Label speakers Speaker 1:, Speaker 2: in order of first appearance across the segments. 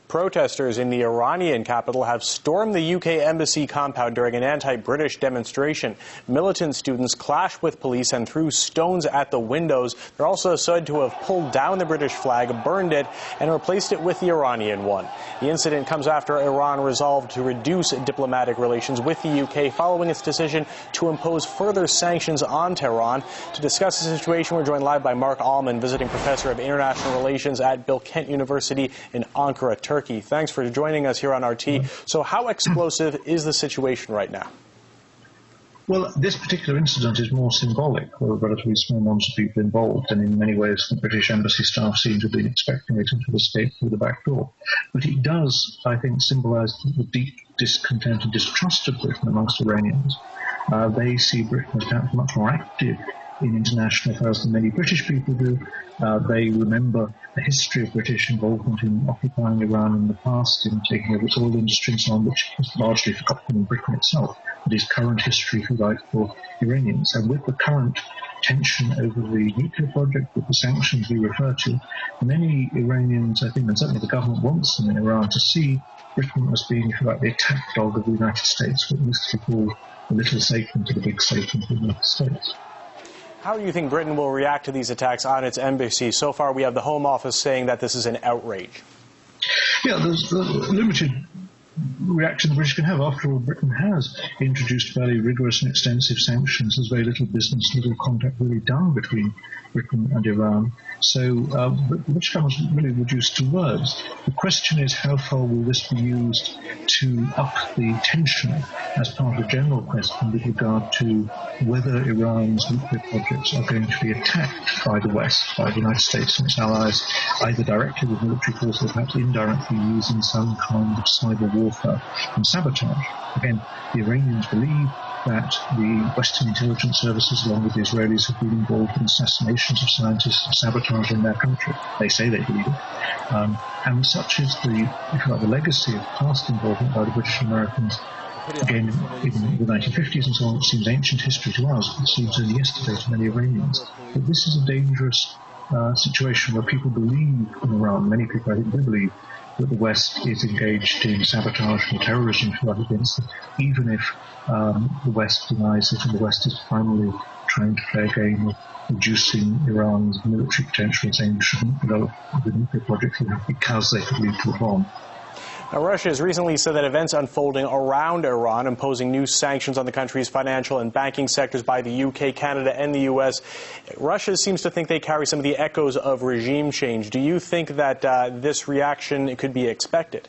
Speaker 1: Protesters in the Iranian capital have stormed the UK embassy compound during an anti-British demonstration. Militant students clashed with police and threw stones at the windows. They're also said to have pulled down the British flag, burned it, and replaced it with the Iranian one. The incident comes after Iran resolved to reduce diplomatic relations with the UK following its decision to impose further sanctions on Tehran. To discuss the situation, we're joined live by Mark Alman, visiting professor of international relations at Bilkent University in Ankara, Turkey. Thanks for joining us here on RT. So how explosive is the situation right now?
Speaker 2: Well, this particular incident is more symbolic. There were relatively small numbers of people involved, and in many ways the British embassy staff seem to have been expecting it to escape through the back door. But it does, I think, symbolise the deep discontent and distrust of Britain amongst Iranians. They see Britain as perhaps much more active in international affairs than many British people do. They remember the history of British involvement in occupying Iran in the past, in taking over its oil industry and so on, which is largely forgotten in Britain itself. It is current history, if you like, for Iranians. And with the current tension over the nuclear project, with the sanctions we refer to, many Iranians, I think, and certainly the government wants them in Iran, to see Britain as being, if you like, the attack dog of the United States, what used to be called the little Satan to the big Satan of the United States.
Speaker 1: How do you think Britain will react to these attacks on its embassy? So far, we have the Home Office saying that this is an outrage.
Speaker 2: Yeah, there's limited reaction the British can have. After all, Britain has introduced fairly rigorous and extensive sanctions. There's very little business, little contact really done between Britain and Iran. So the British government is really reduced to words. The question is, how far will this be used to up the tension as part of a general question with regard to whether Iran's nuclear projects are going to be attacked by the West, by the United States and its allies, either directly with military force or perhaps indirectly using some kind of cyber warfare and sabotage. Again, the Iranians believe that the Western intelligence services, along with the Israelis, have been involved in assassinations of scientists and sabotage in their country. They say they believe it. And such is the, if you like, the legacy of past involvement by the British and Americans. Again, in the 1950s and so on, it seems ancient history to us. It seems only yesterday to many Iranians. But this is a dangerous situation where people believe in Iran, many people I think do believe, that the West is engaged in sabotage and terrorism against them, even if the West denies it, and the West is primarily trying to play a game of reducing Iran's military potential and saying you shouldn't develop the nuclear project because they could lead to a bomb.
Speaker 1: Now, Russia has recently said that events unfolding around Iran, imposing new sanctions on the country's financial and banking sectors by the UK, Canada, and the US. Russia seems to think they carry some of the echoes of regime change. Do you think that this reaction could be expected?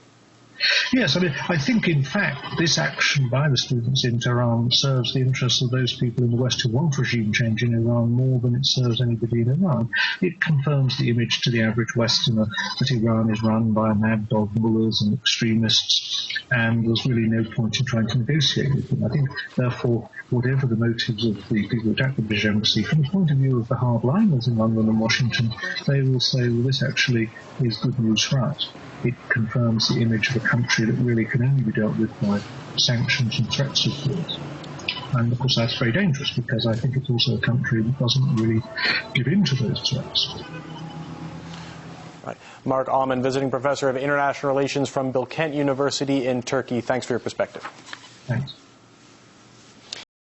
Speaker 2: Yes, I mean, I think, in fact, this action by the students in Tehran serves the interests of those people in the West who want regime change in Iran more than it serves anybody in Iran. It confirms the image to the average Westerner that Iran is run by mad dog mullahs and extremists, and there's really no point in trying to negotiate with them. I think, therefore, whatever the motives of the people who attack the British embassy, from the point of view of the hardliners in London and Washington, they will say, well, this actually is good news for us. It confirms the image of a country that really can only be dealt with by sanctions and threats of force. And of course that's very dangerous, because I think it's also a country that doesn't really give in to those threats.
Speaker 1: Right. Mark Alman, visiting professor of international relations from Bilkent University in Turkey. Thanks for your perspective.
Speaker 2: Thanks.